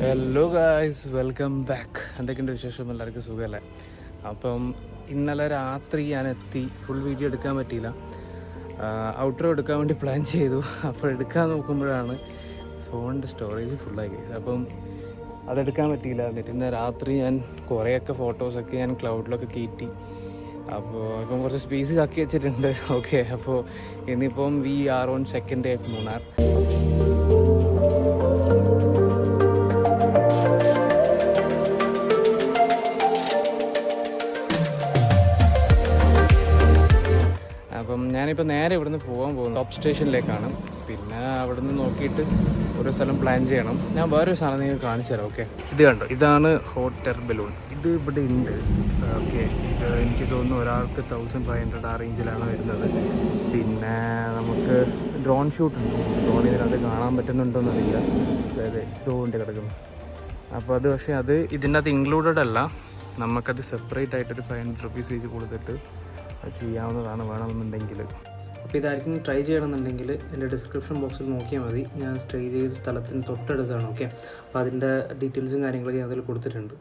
Hello guys, welcome back. എന്തൊക്കെയുണ്ട് വിശേഷം? എല്ലാവർക്കും സുഖമല്ലേ? അപ്പം ഇന്നലെ രാത്രി ഞാൻ എത്തി. ഫുൾ വീഡിയോ എടുക്കാൻ പറ്റിയില്ല. ഔട്ട്രോ എടുക്കാൻ വേണ്ടി പ്ലാൻ ചെയ്തു. അപ്പോൾ എടുക്കാൻ നോക്കുമ്പോഴാണ് ഫോണിൻ്റെ സ്റ്റോറേജ് ഫുള്ളായി ഗൈസ്. അപ്പം അതെടുക്കാൻ പറ്റിയില്ല. എന്നിട്ട് ഇന്ന് രാത്രി ഞാൻ കുറേയൊക്കെ ഫോട്ടോസൊക്കെ ഞാൻ ക്ലൗഡിലൊക്കെ കയറ്റി. അപ്പോൾ ഇപ്പം കുറച്ച് സ്പേസ് ആക്കി വെച്ചിട്ടുണ്ട്. ഓക്കെ, അപ്പോൾ ഇന്നിപ്പം we are on second day of Munnar. അപ്പം ഞാനിപ്പോൾ നേരെ ഇവിടുന്ന് പോകാൻ പോകുന്നു ടോപ്പ് സ്റ്റേഷനിലേക്കാണ്. പിന്നെ അവിടുന്ന് നോക്കിയിട്ട് ഒരു സ്ഥലം പ്ലാൻ ചെയ്യണം. ഞാൻ വേറൊരു സാധനം നിങ്ങൾക്ക് കാണിച്ചു തരാം. ഓക്കെ, ഇത് കണ്ടോ, ഇതാണ് ഹോട്ട് എയർ ബലൂൺ. ഇത് ഇവിടെ ഉണ്ട്. ഓക്കെ, ഇത് എനിക്ക് തോന്നുന്നു ഒരാൾക്ക് 1500 ആ റേഞ്ചിലാണ് വരുന്നത്. പിന്നെ നമുക്ക് ഡ്രോൺ ഷൂട്ട് ഉണ്ട്. ഡ്രോൺ ഇതിനകത്ത് കാണാൻ പറ്റുന്നുണ്ടോയെന്ന് അറിയില്ല. അതായത് ഡ്രോണിൻ്റെ കിടക്കുന്നു. അപ്പോൾ അത് പക്ഷേ അത് ഇതിനകത്ത് ഇൻക്ലൂഡഡ് അല്ല. നമുക്കത് സെപ്പറേറ്റ് ആയിട്ടൊരു 500 റുപ്പീസ് വെച്ച് കൊടുത്തിട്ട് അത് ചെയ്യാവുന്നതാണ് വേണമെന്നുണ്ടെങ്കിൽ. അപ്പോൾ ഇതായിരിക്കും ട്രൈ ചെയ്യണമെന്നുണ്ടെങ്കിൽ എൻ്റെ ഡിസ്ക്രിപ്ഷൻ ബോക്സിൽ നോക്കിയാൽ മതി. ഞാൻ സ്റ്റേ ചെയ്ത സ്ഥലത്തിന് തൊട്ടടുത്താണ്. ഓക്കെ, അപ്പോൾ അതിൻ്റെ ഡീറ്റെയിൽസും കാര്യങ്ങളൊക്കെ ഞാൻ അതിൽ കൊടുത്തിട്ടുണ്ട്.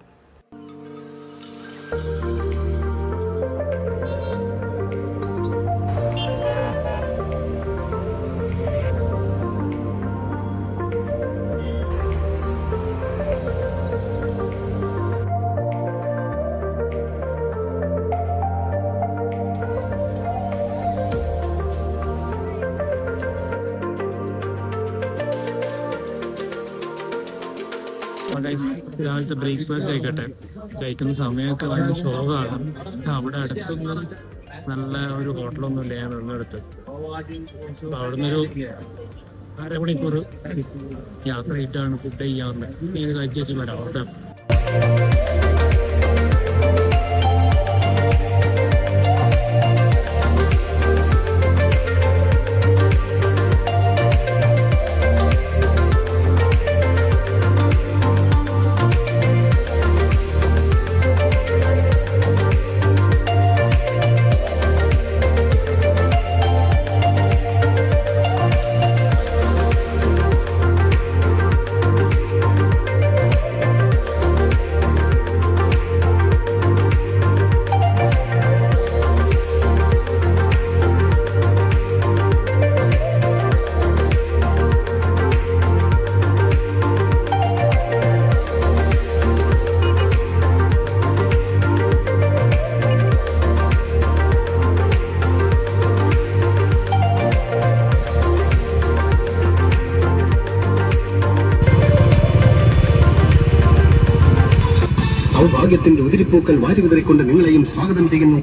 രാവിലത്തെ ബ്രേക്ക്ഫാസ്റ്റ് ആയിക്കോട്ടെ, കഴിക്കുന്ന സമയമൊക്കെ ഭയങ്കര ശോകമാണ്. അവിടെ അടുത്തൊന്നും നല്ല ഒരു ഹോട്ടലൊന്നുമില്ല ഞാൻ നിന്നെടുത്ത്. അപ്പോൾ അവിടെ നിന്നൊരു അരമണിക്കൂർ യാത്ര ആയിട്ടാണ് ഫുഡ് ചെയ്യാറുള്ളത്. ഇത് കഴിച്ച് വെച്ച് വരാം. ഓക്കെ, സൗഭാഗ്യത്തിന്റെ ഉതിരിപ്പൂക്കൾ വാരി വിതറിക്കൊണ്ട് നിങ്ങളെയും സ്വാഗതം ചെയ്യുന്നു.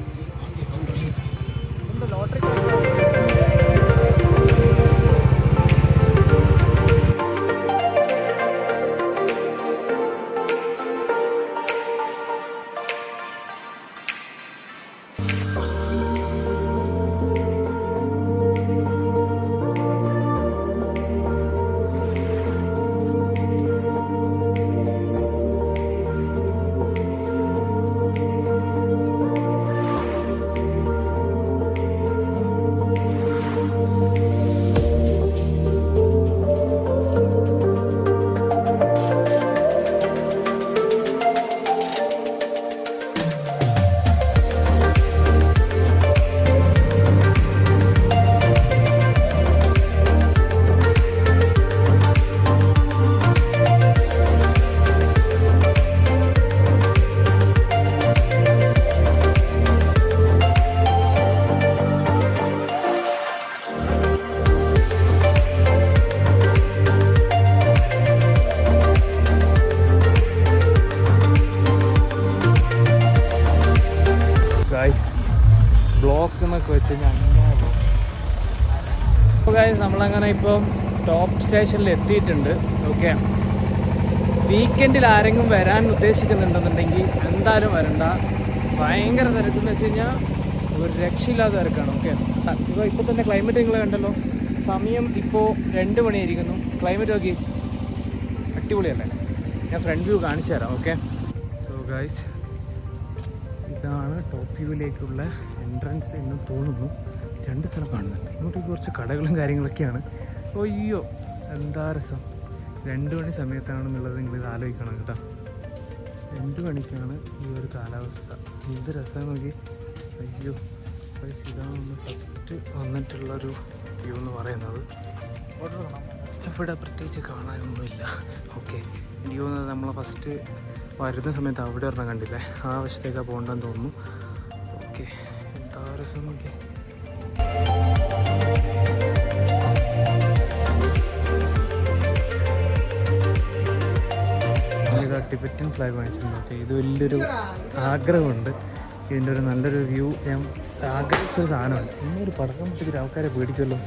ബ്ലോക്ക് എന്നൊക്കെ വെച്ച് കഴിഞ്ഞാൽ അങ്ങനെ ബ്ലോക്ക്. അപ്പോൾ ഗൈസ്, നമ്മളങ്ങനെ ഇപ്പം ടോപ്പ് സ്റ്റേഷനിൽ എത്തിയിട്ടുണ്ട്. ഓക്കെ, വീക്കെൻഡിൽ ആരെങ്കിലും വരാൻ ഉദ്ദേശിക്കുന്നുണ്ടെന്നുണ്ടെങ്കിൽ എന്തായാലും വരണ്ട. ഭയങ്കര തിരക്കെന്ന് വെച്ച് കഴിഞ്ഞാൽ ഒരു രക്ഷയില്ലാത്ത തിരക്കാണ്. ഓക്കെ, ഇപ്പോൾ തന്നെ ക്ലൈമറ്റ് നിങ്ങൾ കണ്ടല്ലോ. സമയം ഇപ്പോൾ 2 മണിയായിരിക്കുന്നു. ക്ലൈമറ്റ് നോക്കി, അടിപൊളിയല്ലേ? ഞാൻ ഫ്രണ്ട് വ്യൂ കാണിച്ചു തരാം. ഓക്കെ, സോ ഗൈസ്, ഇതാണ് ടോപ്പ് വ്യൂവിലേക്കുള്ള എൻട്രൻസ് എന്ന് തോന്നുന്നു. 2 സ്ഥലം കാണുന്നുണ്ട്. ഇങ്ങോട്ടേക്ക് കുറച്ച് കടകളും കാര്യങ്ങളൊക്കെയാണ്. അയ്യോ, എന്താ രസം! 2 മണി സമയത്താണെന്നുള്ളത് നിങ്ങളിത് ആലോചിക്കണം കേട്ടോ. 2 മണിക്കാണ് ഈ ഒരു കാലാവസ്ഥ. എന്ത് രസം നോക്കി. അയ്യോ ഇതാണ് ഫസ്റ്റ് വന്നിട്ടുള്ളൊരു വ്യൂ എന്ന് പറയുന്നത്. ഇവിടെ പ്രത്യേകിച്ച് കാണാനൊന്നുമില്ല. ഓക്കെ, എനിക്ക് തോന്നുന്നത് നമ്മൾ ഫസ്റ്റ് വരുന്ന സമയത്ത് അവിടെ ഒരെണ്ണം കണ്ടില്ലേ, ആ വശത്തേക്കാണ് പോകണ്ടെന്ന് തോന്നുന്നു. ഓക്കെ, എന്താ രസം നോക്കി. ടിബറ്റൻ ഫ്ലാഗ് വാങ്ങിച്ചിട്ടുണ്ട്. ഓക്കെ, ഇത് വലിയൊരു ആഗ്രഹമുണ്ട്. ഇതിൻ്റെ ഒരു നല്ലൊരു വ്യൂ ഞാൻ ആഗ്രഹിച്ചൊരു സാധനമാണ്. ഇന്നൊരു പടക്കം പൊട്ടിച്ചിട്ട് ആൾക്കാരെ പേടിക്കുമല്ലോ.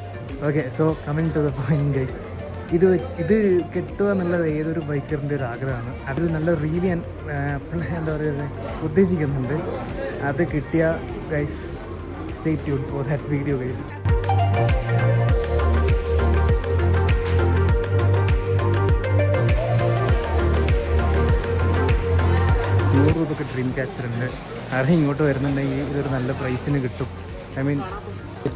Okay, so coming to the point guys, ഇത് കിട്ടുക എന്നുള്ളത് ഏതൊരു ബൈക്കറിൻ്റെ ഒരു ആഗ്രഹമാണ്. അതൊരു നല്ല റീൽ ഞാൻ എന്താ പറയുക ഉദ്ദേശിക്കുന്നുണ്ട്. അത് കിട്ടിയ guys stay tune for that video guys. 100 രൂപയ്ക്ക് ഡ്രീം ക്യാച്ചർ ഉണ്ട്. ആരെയും ഇങ്ങോട്ട് വരുന്നുണ്ടെങ്കിൽ ഇതൊരു നല്ല പ്രൈസിന് കിട്ടും. ഐ മീൻ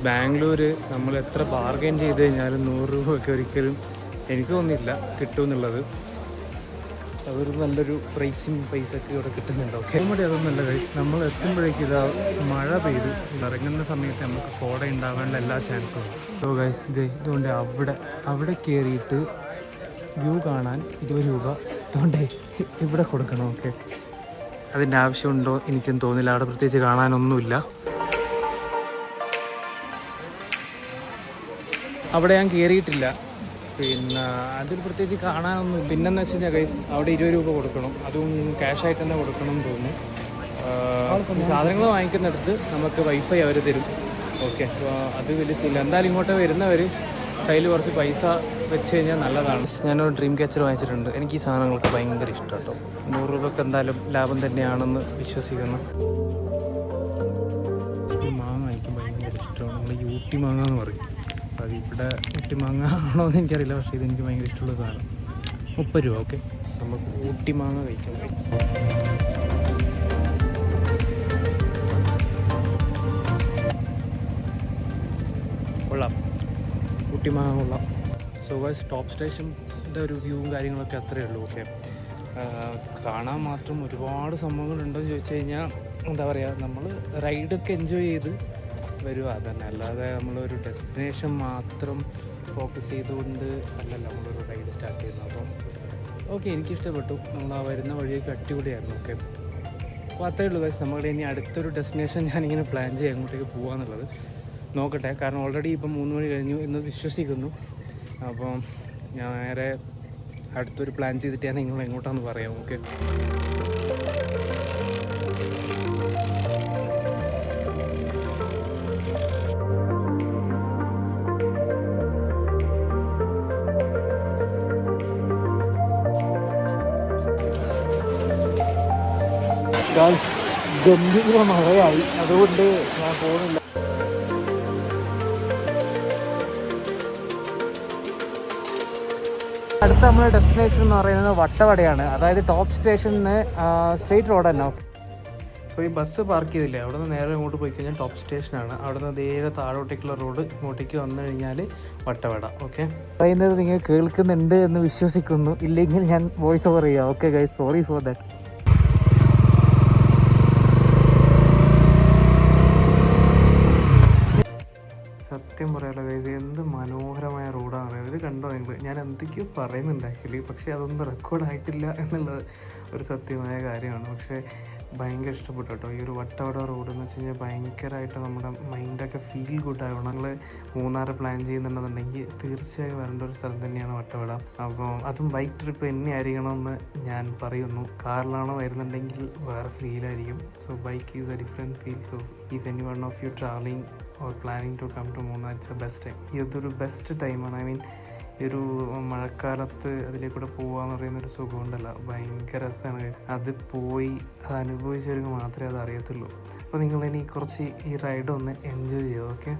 ബാംഗ്ലൂർ നമ്മൾ എത്ര ബാർഗൈൻ ചെയ്ത് കഴിഞ്ഞാലും 100 രൂപയൊക്കെ ഒരിക്കലും എനിക്ക് തോന്നുന്നില്ല കിട്ടുമെന്നുള്ളത്. അതൊരു നല്ലൊരു പൈസയൊക്കെ ഇവിടെ കിട്ടുന്നുണ്ട്. ഓക്കെ, മതി അതൊന്നുമല്ല കഴിച്ച് നമ്മൾ എത്തുമ്പോഴേക്കും ഇതാ മഴ പെയ്തു. ഇറങ്ങുന്ന സമയത്ത് നമുക്ക് കോട ഉണ്ടാകാനുള്ള എല്ലാ ചാൻസും ഉണ്ട്. സോ ഗൈസ് ഇതുകൊണ്ട് അവിടെ കയറിയിട്ട് വ്യൂ കാണാൻ 20 രൂപ ഇതുകൊണ്ട് ഇവിടെ കൊടുക്കണം. ഓക്കെ, അതിൻ്റെ ആവശ്യമുണ്ടോ എനിക്കൊന്നും തോന്നില്ല. അവിടെ പ്രത്യേകിച്ച് കാണാനൊന്നുമില്ല. അവിടെ ഞാൻ കയറിയിട്ടില്ല. പിന്നെ അതിൽ പ്രത്യേകിച്ച് കാണാനൊന്നും. പിന്നെന്ന് വെച്ച് കഴിഞ്ഞാൽ ഗൈസ് അവിടെ 20 രൂപ കൊടുക്കണം. അതും ക്യാഷായിട്ട് തന്നെ കൊടുക്കണം എന്ന് തോന്നുന്നു. സാധനങ്ങൾ വാങ്ങിക്കുന്നിടത്ത് നമുക്ക് വൈഫൈ അവർ തരും. ഓക്കെ, അപ്പോൾ അത് വലിയ സീല. എന്തായാലും ഇങ്ങോട്ട് വരുന്നവർ കയ്യിൽ കുറച്ച് പൈസ വെച്ച് കഴിഞ്ഞാൽ നല്ലതാണ്. ഞാനൊരു ഡ്രീം ക്യാച്ചർ വാങ്ങിച്ചിട്ടുണ്ട്. എനിക്ക് ഈ സാധനങ്ങളൊക്കെ ഭയങ്കര ഇഷ്ടം കേട്ടോ. 100 രൂപയ്ക്ക് എന്തായാലും ലാഭം തന്നെയാണെന്ന് വിശ്വസിക്കുന്നു. മാങ്ങ എനിക്ക് ഭയങ്കര ഇഷ്ടമാണ്. നമ്മൾ ഊട്ടി മാങ്ങ എന്ന് പറയും. അത് ഇവിടെ ഊട്ടി മാങ്ങ ആണോ എന്ന് എനിക്കറിയില്ല, പക്ഷേ ഇതെനിക്ക് ഭയങ്കര ഇഷ്ടമുള്ള സാധനം. 30 രൂപ. ഓക്കെ, നമുക്ക് ഊട്ടി മാങ്ങ കഴിക്കാൻ. കൊള്ളാം, ഊട്ടി മാങ്ങ കൊള്ളാം. സോ ഗൈസ്, ടോപ്പ് സ്റ്റേഷൻ്റെ ഒരു വ്യൂവും കാര്യങ്ങളൊക്കെ അത്രയേ ഉള്ളൂ. ഓക്കെ, കാണാൻ മാത്രം ഒരുപാട് സംഭവങ്ങളുണ്ടോയെന്ന് ചോദിച്ചു കഴിഞ്ഞാൽ എന്താ പറയുക, നമ്മൾ റൈഡൊക്കെ എൻജോയ് ചെയ്ത് വരിക അതന്നെ. അല്ലാതെ നമ്മളൊരു ഡെസ്റ്റിനേഷൻ മാത്രം ഫോക്കസ് ചെയ്തുകൊണ്ട് അല്ലല്ലോ നമ്മളൊരു റൈഡ് സ്റ്റാർട്ട് ചെയ്യുന്നത്. അപ്പം ഓക്കെ, എനിക്കിഷ്ടപ്പെട്ടു. നമ്മൾ ആ വരുന്ന വഴിയൊക്കെ അടിപൊളിയായിരുന്നു. ഓക്കെ, അപ്പോൾ അത്രയേ ഉള്ളൂ ഗൈസ്. നമ്മളുടെ ഇനി അടുത്തൊരു ഡെസ്റ്റിനേഷൻ ഞാനിങ്ങനെ പ്ലാൻ ചെയ്യാം എങ്ങോട്ടേക്ക് പോകാമെന്നുള്ളത്. നോക്കട്ടെ, കാരണം ഓൾറെഡി ഇപ്പം 3 മണി കഴിഞ്ഞു എന്ന് വിശ്വസിക്കുന്നു. അപ്പം ഞാൻ നേരെ അടുത്തൊരു പ്ലാൻ ചെയ്തിട്ട് ഞാൻ നിങ്ങൾ എങ്ങോട്ടാണെന്ന് പറയാം. ഓക്കെ, ഗംഭീര മഴയായി, അതുകൊണ്ട് ഞാൻ പോകുന്നില്ല. അടുത്ത നമ്മുടെ ഡെസ്റ്റിനേഷൻ എന്ന് പറയുന്നത് വട്ടവടയാണ്. അതായത് ടോപ്പ് സ്റ്റേഷനിൽ സ്ട്രെയിറ്റ് റോഡ് തന്നെ. ഓക്കെ, അപ്പോൾ ഈ ബസ് പാർക്ക് ചെയ്തില്ലേ, അവിടെ നിന്ന് നേരെ ഇങ്ങോട്ട് പോയി കഴിഞ്ഞാൽ ടോപ്പ് സ്റ്റേഷനാണ്. അവിടെ നിന്ന് നേരെ താഴോട്ടേക്കുള്ള റോഡ് ഇങ്ങോട്ടേക്ക് വന്നു കഴിഞ്ഞാൽ വട്ടവട. ഓക്കെ, പറയുന്നത് നിങ്ങൾ കേൾക്കുന്നുണ്ട് എന്ന് വിശ്വസിക്കുന്നു. ഇല്ലെങ്കിൽ ഞാൻ വോയിസ് ഓവർ ചെയ്യാം. Okay guys, sorry for that. സത്യം പറയാലോ ഗൈസ്, എന്ത് മനോഹരമായ റോഡാണ് ഇത്. കണ്ടോ നിങ്ങൾ? ഞാൻ എന്തൊക്കെയോ പറയുന്നുണ്ട് ആക്ച്വലി, പക്ഷേ അതൊന്നും റെക്കോർഡായിട്ടില്ല എന്നുള്ളത് ഒരു സത്യമായ കാര്യമാണ്. പക്ഷേ ഭയങ്കര ഇഷ്ടപ്പെട്ടു കേട്ടോ ഈ ഒരു വട്ടവട റോഡ് എന്ന് വെച്ച് കഴിഞ്ഞാൽ. ഭയങ്കരമായിട്ട് നമ്മുടെ മൈൻഡൊക്കെ ഫീൽ ഗുഡാകണം. നിങ്ങൾ മൂന്നാർ പ്ലാൻ ചെയ്യുന്നുണ്ടെന്നുണ്ടെങ്കിൽ തീർച്ചയായും വരേണ്ട ഒരു സ്ഥലം തന്നെയാണ് വട്ടവട. അപ്പോൾ അതും ബൈക്ക് ട്രിപ്പ് എന്നെ ആയിരിക്കണമെന്ന് ഞാൻ പറയുന്നു. കാറിലാണോ വരുന്നുണ്ടെങ്കിൽ വേറെ ഫീലായിരിക്കും. So bike is a different feel. So if any one of you travelling or planning to come to Munnar, it's a best time. ഇതൊരു ബെസ്റ്റ് ടൈമാണ്. ഐ മീൻ ഈ ഒരു മഴക്കാലത്ത് അതിലേക്കൂടെ പോകുകയെന്ന് പറയുന്നൊരു സുഖമുണ്ടല്ലോ, ഭയങ്കര രസമാണ്. അത് പോയി അത് അനുഭവിച്ചവർക്ക് മാത്രമേ അത് അറിയത്തുള്ളൂ. അപ്പോൾ നിങ്ങളിനി കുറച്ച് ഈ റൈഡ് ഒന്ന് എൻജോയ് ചെയ്തു. ഓക്കെ,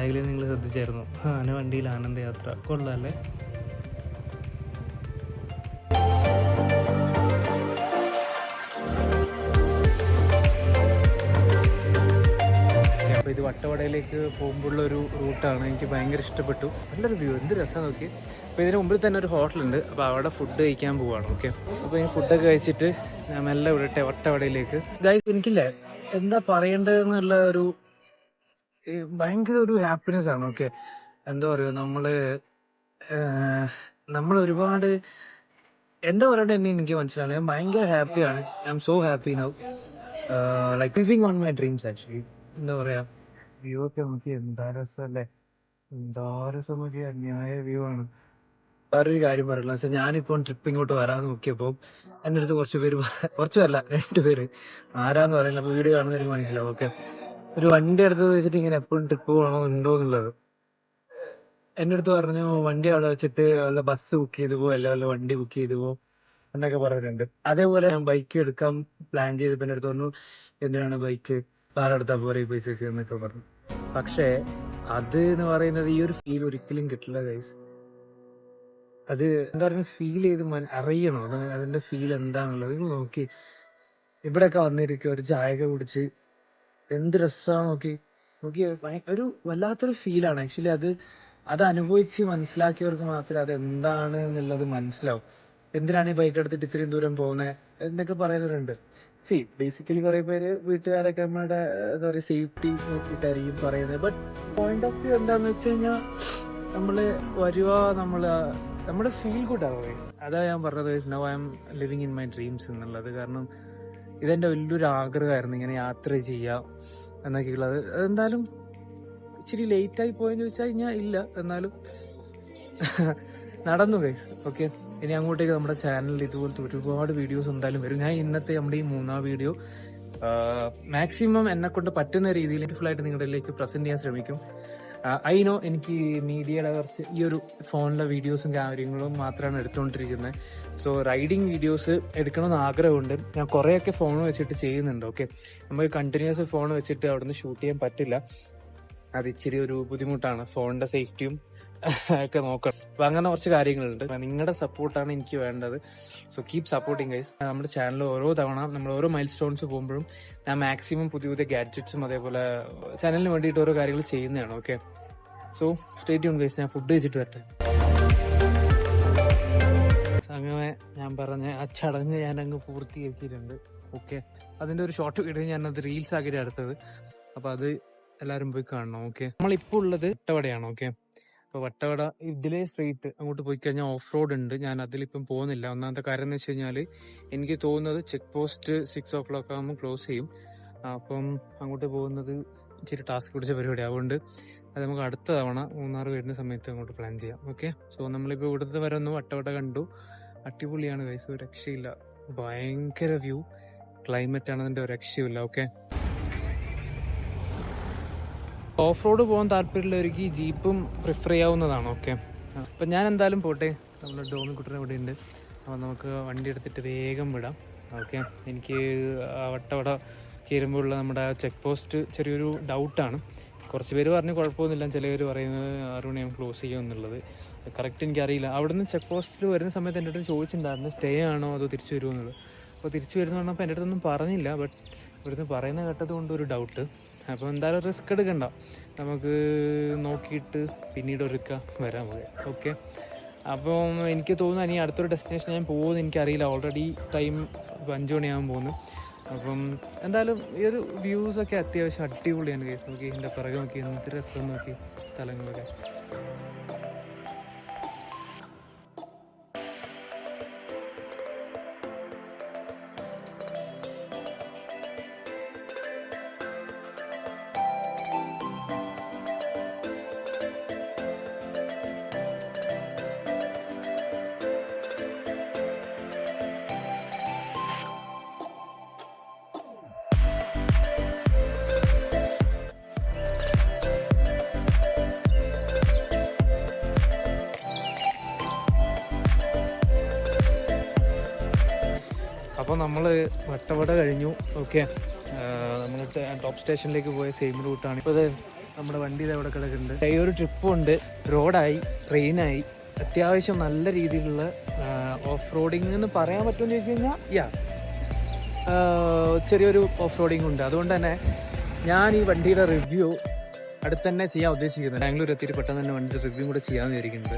ബാഗിൽ നിങ്ങൾ ശ്രദ്ധിച്ചായിരുന്നു, ആന വണ്ടിയിൽ ആനന്ദയാത്ര കൊള്ളാല്ലേ. അപ്പോൾ ഇത് വട്ടവടയിലേക്ക് പോകുമ്പോഴുള്ളൊരു റൂട്ടാണ്, എനിക്ക് ഭയങ്കര ഇഷ്ടപ്പെട്ടു. നല്ലൊരു വ്യൂ, എന്ത് രസമാണ് നോക്കി. അപ്പോൾ ഇതിന് മുമ്പിൽ തന്നെ ഒരു ഹോട്ടലുണ്ട്, അപ്പോൾ അവിടെ ഫുഡ് കഴിക്കാൻ പോവാണ്. ഓക്കെ, അപ്പോൾ ഈ ഫുഡൊക്കെ കഴിച്ചിട്ട് ഞാൻ മെല്ലെ വിടട്ടെ വട്ടവടയിലേക്ക്. ഗൈസ്, എനിക്കില്ലേ എന്താ പറയേണ്ടതെന്നുള്ള ഒരു ഭയങ്കര ഒരു ഹാപ്പിനെസ് ആണ്. ഓക്കെ, എന്താ പറയുക, നമ്മൾ ഒരുപാട് എന്താ പറയണ്ടത് എന്ന് എനിക്ക് മനസ്സിലാണ്. ഞാൻ ഭയങ്കര ഹാപ്പിയാണ്. I M so happy now, like living on my dreams actually. എന്താ പറയാ, വ്യൂ ഒക്കെ നോക്കി എന്താ രസമല്ലേ, എന്താ രസം നോക്കി, അന്യായ വ്യൂ ആണ്. വേറൊരു കാര്യം പറയുള്ളൂ വെച്ചാൽ, ഞാനിപ്പോൾ ട്രിപ്പ് ഇങ്ങോട്ട് വരാൻ നോക്കിയപ്പോൾ എൻ്റെ അടുത്ത് കുറച്ച് പേരല്ല 2 പേര്, ആരാന്ന് പറയുന്നത് അപ്പോൾ വീഡിയോ കാണുന്നവർ മനസ്സിലാവും. ഓക്കെ, ഒരു വണ്ടി എടുത്ത് വെച്ചിട്ട് ഇങ്ങനെ എപ്പോഴും ട്രിപ്പ് പോകണോ ഉണ്ടോ എന്നുള്ളത് എൻ്റെ അടുത്ത് പറഞ്ഞു. വണ്ടി അവിടെ വെച്ചിട്ട് വല്ല ബസ് ബുക്ക് ചെയ്ത് പോകും, അല്ല വല്ല വണ്ടി ബുക്ക് ചെയ്ത് പോകും എന്നൊക്കെ പറഞ്ഞിട്ടുണ്ട്. അതേപോലെ ഞാൻ ബൈക്ക് എടുക്കാൻ പ്ലാൻ ചെയ്തപ്പോൾ എൻ്റെ അടുത്ത് പറഞ്ഞു, എന്തിനാണ് ബൈക്ക്, വേറെ എടുത്താൽ പോരെ ഈ പൈസ എന്നൊക്കെ പറഞ്ഞു. പക്ഷേ അത് എന്ന് പറയുന്നത് ഈ ഒരു ഫീൽ ഒരിക്കലും കിട്ടില്ല ഗൈസ്. അത് എന്താ പറയുക, ഫീൽ ചെയ്ത് അറിയണം അതിന്റെ ഫീൽ എന്താണുള്ളത്. നിങ്ങൾ നോക്കി, ഇവിടെയൊക്കെ വന്നിരിക്കുക, ഒരു ചായയൊക്കെ കുടിച്ച് എന്ത് രസമാണ് നോക്കി നോക്കി. ഒരു വല്ലാത്തൊരു ഫീലാണ് ആക്ച്വലി. അത് അനുഭവിച്ച് മനസ്സിലാക്കിയവർക്ക് മാത്രമേ അത് എന്താണ് എന്നുള്ളത് മനസ്സിലാവും. എന്തിനാണ് ഈ ബൈക്ക് എടുത്തിട്ട് ഇത്രയും ദൂരം പോകുന്നത് എന്നൊക്കെ പറയുന്നവരുണ്ട്. ബേസിക്കലി കുറെ പേര് വീട്ടുകാരൊക്കെ നമ്മുടെ എന്താ പറയുക സേഫ്റ്റി നോക്കിയിട്ടായിരിക്കും പറയുന്നത്. ബട്ട് പോയിന്റ് ഓഫ് വ്യൂ എന്താന്ന് വെച്ച് കഴിഞ്ഞാൽ, നമ്മള് വരുക, നമ്മുടെ ഫീൽ ഗുഡ് ആവുക. അതാ ഞാൻ പറഞ്ഞത്, now I M living in my dreams എന്നുള്ളത്. കാരണം ഇതെന്റെ വലിയൊരു ആഗ്രഹമായിരുന്നു, ഇങ്ങനെ യാത്ര ചെയ്യാം എന്നൊക്കെ ഉള്ളത്. അതെന്തായാലും ഇച്ചിരി ലേറ്റായി പോയെന്ന് ചോദിച്ചാൽ കഴിഞ്ഞാൽ ഇല്ല, എന്നാലും നടന്നു ഗൈസ്. ഓക്കെ, ഇനി അങ്ങോട്ടേക്ക് നമ്മുടെ ചാനലിൽ ഇതുപോലത്തെ ഒരുപാട് വീഡിയോസ് എന്തായാലും വരും. ഞാൻ ഇന്നത്തെ നമ്മുടെ ഈ 3ാം വീഡിയോ മാക്സിമം എന്നെ കൊണ്ട് പറ്റുന്ന രീതിയിൽ ഫുള്ളായിട്ട് നിങ്ങളുടെ ഇതിലേക്ക് പ്രസന്റ് ചെയ്യാൻ ശ്രമിക്കും. ഐ നോ, എനിക്ക് മീഡിയയുടെ കുറച്ച് ഈ ഒരു ഫോണിലെ വീഡിയോസും കാര്യങ്ങളും മാത്രമാണ് എടുത്തുകൊണ്ടിരിക്കുന്നത്. സോ റൈഡിങ് വീഡിയോസ് എടുക്കണമെന്ന് ആഗ്രഹമുണ്ട്. ഞാൻ കുറേയൊക്കെ ഫോൺ വെച്ചിട്ട് ചെയ്യുന്നുണ്ട്. ഓക്കെ, നമുക്ക് കണ്ടിന്യൂസ് ഫോൺ വെച്ചിട്ട് അവിടെ നിന്ന് ഷൂട്ട് ചെയ്യാൻ പറ്റില്ല, അത് ഇച്ചിരി ഒരു ബുദ്ധിമുട്ടാണ്. ഫോണിന്റെ സേഫ്റ്റിയും ഒക്കെ നോക്കണം. അപ്പൊ അങ്ങനെ കുറച്ച് കാര്യങ്ങളുണ്ട്. നിങ്ങളുടെ സപ്പോർട്ടാണ് എനിക്ക് വേണ്ടത്. So keep supporting guys. നമ്മുടെ ചാനൽ ഓരോ തവണ നമ്മൾ ഓരോ മൈൽ സ്റ്റോൺസ് പോകുമ്പോഴും ഞാൻ മാക്സിമം പുതിയ പുതിയ ഗാഡ്ജറ്റ്സും അതേപോലെ ചാനലിന് വേണ്ടിയിട്ട് ഓരോ കാര്യങ്ങൾ ചെയ്യുന്നതാണ്. Okay, so stay tune guys. ഞാൻ ഫുഡ് കഴിച്ചിട്ട് വരട്ടെ. അങ്ങനെ ഞാൻ പറഞ്ഞ ആ ചടങ്ങ് ഞാൻ അങ്ങ് പൂർത്തീകരിച്ചിട്ടുണ്ട്. ഓക്കെ, അതിന്റെ ഒരു ഷോർട്ട് വീഡിയോ ഞാനത് റീൽസ് ആക്കിയിട്ട് എടുത്തത്. അപ്പൊ അത് എല്ലാവരും പോയി കാണണം. ഓക്കെ, നമ്മളിപ്പോൾ ഉള്ളത് വട്ടവടയാണ്. ഓക്കെ, അപ്പോൾ വട്ടവട ഇതിലെ സ്ട്രീറ്റ് അങ്ങോട്ട് പോയി കഴിഞ്ഞാൽ ഓഫ് റോഡ് ഉണ്ട്. ഞാൻ അതിലിപ്പം പോകുന്നില്ല. ഒന്നാമത്തെ കാര്യം എന്ന് വെച്ച് കഴിഞ്ഞാൽ, എനിക്ക് തോന്നുന്നത് ചെക്ക് പോസ്റ്റ് 6 o'clock ആകുമ്പോൾ ക്ലോസ് ചെയ്യും. അപ്പം അങ്ങോട്ട് പോകുന്നത് ഇച്ചിരി ടാസ്ക് പിടിച്ച പരിപാടി. അതുകൊണ്ട് അത് നമുക്ക് അടുത്ത തവണ മൂന്നാർ വരുന്ന സമയത്ത് അങ്ങോട്ട് പ്ലാൻ ചെയ്യാം. ഓക്കെ, സോ നമ്മളിപ്പോൾ ഇവിടുത്തെ വരെ ഒന്ന് വട്ടവട കണ്ടു. അടിപൊളിയാണ് ഗൈസ്, ഒരു രക്ഷയില്ല. ഭയങ്കര വ്യൂ, ക്ലൈമറ്റ് ആണ്, അതിൻ്റെ ഒരു രക്ഷയില്ല. ഓക്കെ, ഓഫ് റോഡ് പോകാൻ താല്പര്യമുള്ളവർക്ക് ഈ ജീപ്പും പ്രിഫർ ചെയ്യാവുന്നതാണ്. ഓക്കെ, അപ്പം ഞാൻ എന്തായാലും പോട്ടെ. നമ്മുടെ ഡോമിക്കുട്ടൻ ഇവിടെ ഉണ്ട്. അപ്പോൾ നമുക്ക് വണ്ടി എടുത്തിട്ട് വേഗം വിടാം. ഓക്കെ, എനിക്ക് വട്ടവട കയറുമ്പോഴുള്ള നമ്മുടെ ചെക്ക് പോസ്റ്റ് ചെറിയൊരു ഡൗട്ടാണ്. കുറച്ച് പേര് പറഞ്ഞ് കുഴപ്പമൊന്നുമില്ല, ചിലവർ പറയുന്നത് 6 മണിയാകുമ്പോൾ ക്ലോസ് ചെയ്യുമെന്നുള്ളത്. കറക്റ്റ് എനിക്കറിയില്ല. അവിടെ നിന്ന് ചെക്ക് പോസ്റ്റിൽ വരുന്ന സമയത്ത് എൻ്റെ അടുത്ത് ചോദിച്ചിട്ടുണ്ടായിരുന്നു സ്റ്റേ ആണോ അതോ തിരിച്ചു വരുമോ എന്നുള്ളത്. അപ്പോൾ തിരിച്ചു വരുന്ന പറഞ്ഞപ്പോൾ എൻ്റെ അടുത്തൊന്നും പറഞ്ഞില്ല. ബട്ട് ഇവിടുന്ന് പറയുന്ന കേട്ടത് കൊണ്ട് ഒരു ഡൗട്ട്. അപ്പോൾ എന്തായാലും റിസ്ക് എടുക്കണ്ട, നമുക്ക് നോക്കിയിട്ട് പിന്നീട് ഒരുക്ക വരാൻ പോയി. ഓക്കെ, അപ്പം എനിക്ക് തോന്നുന്നു ഇനി അടുത്തൊരു ഡെസ്റ്റിനേഷൻ ഞാൻ പോകുമെന്ന് എനിക്കറിയില്ല. ഓൾറെഡി ടൈം 5 മണിയാകാൻ പോകുന്നു. അപ്പം എന്തായാലും ഈ ഒരു വ്യൂസൊക്കെ അത്യാവശ്യം അടിപൊളിയാണ് കേസ്. നോക്കി എൻ്റെ പിറകെ നോക്കി എന്ത് രസം നോക്കി സ്ഥലങ്ങളൊക്കെ. അപ്പോൾ നമ്മൾ വട്ടവട കഴിഞ്ഞു. ഓക്കെ, നമ്മൾ ടോപ്പ് സ്റ്റേഷനിലേക്ക് പോയ സെയിം റൂട്ടാണ്. ഇപ്പോൾ ഇത് നമ്മുടെ വണ്ടി ഇത് അവിടെ കിടക്കുന്നുണ്ട്. ഈ ഒരു ട്രിപ്പും ഉണ്ട്, റോഡായി, ട്രെയിനായി, അത്യാവശ്യം നല്ല രീതിയിലുള്ള ഓഫ് റോഡിങ് എന്ന് പറയാൻ പറ്റുമെന്ന് ചോദിച്ചു കഴിഞ്ഞാൽ ചെറിയൊരു ഓഫ് റോഡിങ് ഉണ്ട്. അതുകൊണ്ട് തന്നെ ഞാൻ ഈ വണ്ടിയുടെ റിവ്യൂ അടുത്ത് തന്നെ ചെയ്യാൻ ഉദ്ദേശിക്കുന്നത്. ബാംഗ്ലൂർ എത്തിയിട്ട് പെട്ടെന്ന് തന്നെ വണ്ടിയുടെ റിവ്യൂ കൂടെ ചെയ്യാമെന്ന് വിചാരിക്കുന്നത്.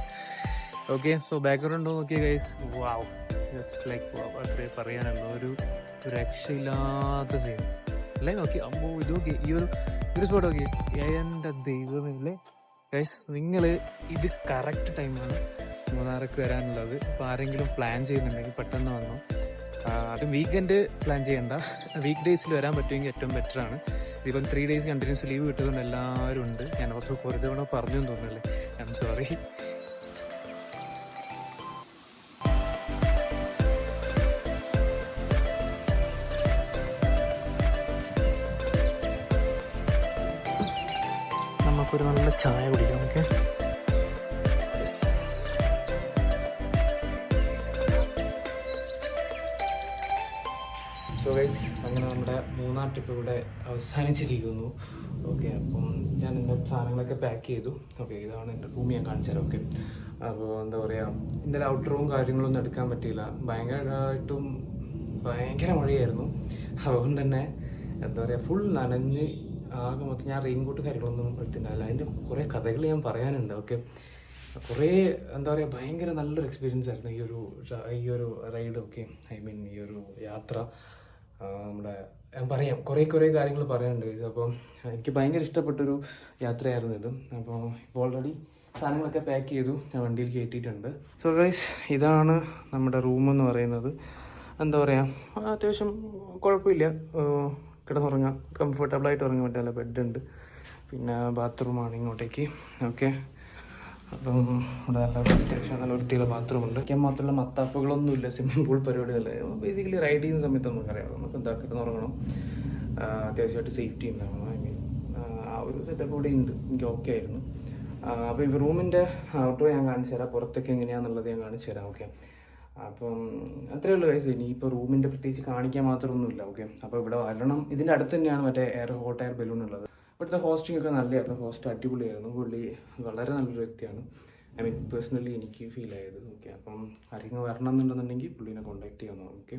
ഓക്കെ, സോ ബാക്ക്ഗ്രൗണ്ട് നോക്കിയ ഗൈസ്, വാവ്, ജസ്റ്റ് ലൈക്ക് അത്രേ പറയാനുള്ളൂ. ഒരു രക്ഷയില്ലാത്ത സീൻ അല്ലേ. നോക്കി അമ്മോ, ഇത് നോക്കി, ഈ ഒരു സ്പോട്ട് നോക്കി, എൻ്റെ ദൈവമല്ലേ ഗൈസ്. നിങ്ങൾ ഇത് കറക്റ്റ് ടൈമാണ് മൂന്നാർക്ക് വരാനുള്ളത്. അപ്പോൾ ആരെങ്കിലും പ്ലാൻ ചെയ്യുന്നുണ്ടെങ്കിൽ പെട്ടെന്ന് വന്നു. അത് വീക്കെൻഡ് പ്ലാൻ ചെയ്യണ്ട, വീക്ക് ഡേയ്സിൽ വരാൻ പറ്റുമെങ്കിൽ ഏറ്റവും ബെറ്ററാണ്. ഇപ്പം 3 days കണ്ടിന്യൂസ് ലീവ് കിട്ടുന്നുണ്ട്, എല്ലാവരും ഉണ്ട്. ഞാൻ കുറച്ച് കുറേ തവണ പറഞ്ഞു തോന്നുന്നല്ലേ, ഐ എം സോറി. നമുക്കൊരു നല്ല ചായ കുടിക്കാം. ഓക്കെ, സോ ഗൈസ്, അങ്ങനെ നമ്മുടെ മൂന്നാർ ട്രിപ്പ് ഇവിടെ അവസാനിച്ചിരിക്കുന്നു. ഓക്കെ, അപ്പം ഞാൻ എൻ്റെ സാധനങ്ങളൊക്കെ പാക്ക് ചെയ്തു. ഓക്കെ, ഇതാണ് എൻ്റെ റൂം, ഞാൻ കാണിച്ചു തരാം. ഓക്കെ, അപ്പോൾ എന്താ പറയുക, എൻ്റെ ഔട്ടർ റൂം കാര്യങ്ങളൊന്നും എടുക്കാൻ പറ്റിയില്ല. ഭയങ്കര മഴയായിരുന്നു. അതുകൊണ്ട് തന്നെ എന്താ പറയുക, ഫുൾ നനഞ്ഞ് ആകെ മൊത്തം. ഞാൻ റെയിൻകോട്ട് കാര്യങ്ങളൊന്നും എടുത്തിട്ടുണ്ടായില്ല. അതിൻ്റെ കുറേ കഥകൾ ഞാൻ പറയാനുണ്ട്. ഓക്കെ, കുറേ എന്താ പറയുക, ഭയങ്കര നല്ലൊരു എക്സ്പീരിയൻസ് ആയിരുന്നു ഈ ഒരു റൈഡ്. ഓക്കെ, ഐ മീൻ ഈ ഒരു യാത്ര. ഞാൻ പറയാം, കുറേ കാര്യങ്ങൾ പറയാനുണ്ട്. അപ്പം എനിക്ക് ഭയങ്കര ഇഷ്ടപ്പെട്ടൊരു യാത്രയായിരുന്നു ഇത്. അപ്പോൾ ഇപ്പോൾ ഓൾറെഡി സാധനങ്ങളൊക്കെ പാക്ക് ചെയ്തു, ഞാൻ വണ്ടിയിൽ കയറ്റിയിട്ടുണ്ട്. സോ ഗൈസ്, ഇതാണ് നമ്മുടെ റൂമെന്ന് പറയുന്നത്. എന്താ പറയുക, അത്യാവശ്യം കുഴപ്പമില്ല, കിടന്നുറങ്ങാം, കംഫർട്ടബിളായിട്ട് ഉറങ്ങാൻ പറ്റില്ല. ബെഡുണ്ട്, പിന്നെ ബാത്റൂമാണ് ഇങ്ങോട്ടേക്ക്. ഓക്കെ, അപ്പം ഇവിടെ അത്യാവശ്യം നല്ല വൃത്തിയുള്ള ബാത്റൂമുണ്ട്. ഞാൻ മാത്രമല്ല, മത്താപ്പുകളൊന്നുമില്ല, സ്വിമ്മിംഗ് പൂൾ പരിപാടികൾ. ബേസിക്കലി റൈഡ് ചെയ്യുന്ന സമയത്ത് നമുക്കറിയാം, നമുക്ക് എന്താ കിടന്നുറങ്ങണം, അത്യാവശ്യമായിട്ട് സേഫ്റ്റി ഉണ്ടാവണം. ഐ മീൻ ആ ഒരു സെറ്റപ്പ് കൂടെ ഉണ്ട്. എനിക്ക് ഓക്കെ ആയിരുന്നു. അപ്പോൾ ഈ റൂമിൻ്റെ ഔട്ടോ ഞാൻ കാണിച്ചു തരാം, പുറത്തൊക്കെ എങ്ങനെയാണെന്നുള്ളത് ഞാൻ കാണിച്ചു തരാം. ഓക്കെ, അപ്പം അത്രയേ ഉള്ളൂ ഗൈസ്. ഇനിയിപ്പോൾ റൂമിൻ്റെ പ്രത്യേകിച്ച് കാണിക്കാൻ മാത്രമൊന്നുമില്ല. ഓക്കെ, അപ്പോൾ ഇവിടെ വരണം. ഇതിൻ്റെ അടുത്ത് തന്നെയാണ് മറ്റേ ഹോട്ട് എയർ ബലൂൺ ഉള്ളത്. ഇവിടുത്തെ ഹോസ്റ്റിംഗ് ഒക്കെ നല്ലതായിരുന്നു. ഹോസ്റ്റ് അടിപൊളിയായിരുന്നു. പുള്ളി വളരെ നല്ലൊരു വ്യക്തിയാണ്. ഐ മീൻ പേഴ്സണലി എനിക്ക് ഫീൽ ആയത്. ഓക്കെ, അപ്പം ആരെങ്കിലും വരണം എന്നുണ്ടെന്നുണ്ടെങ്കിൽ പുള്ളീനെ കോൺടാക്ട് ചെയ്യാവുന്നതാണ്. ഓക്കെ,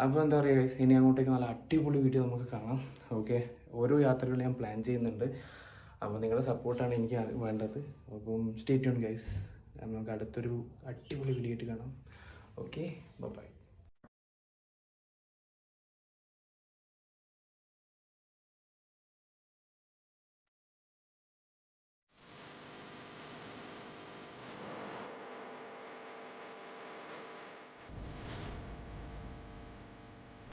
അപ്പോൾ എന്താ പറയുക ഗൈസ്, ഇനി അങ്ങോട്ടേക്ക് നല്ല അടിപൊളി വീഡിയോ നമുക്ക് കാണാം. ഓക്കെ, ഓരോ യാത്രകൾ ഞാൻ പ്ലാൻ ചെയ്യുന്നുണ്ട്. അപ്പോൾ നിങ്ങളുടെ സപ്പോർട്ടാണ് എനിക്ക് വേണ്ടത്. അപ്പം സ്റ്റേ ട്യൂൺ ഗൈസ്, നമുക്ക് അടുത്തൊരു അടിപൊളി വീഡിയോ ആയിട്ട് കാണാം. Okay, by.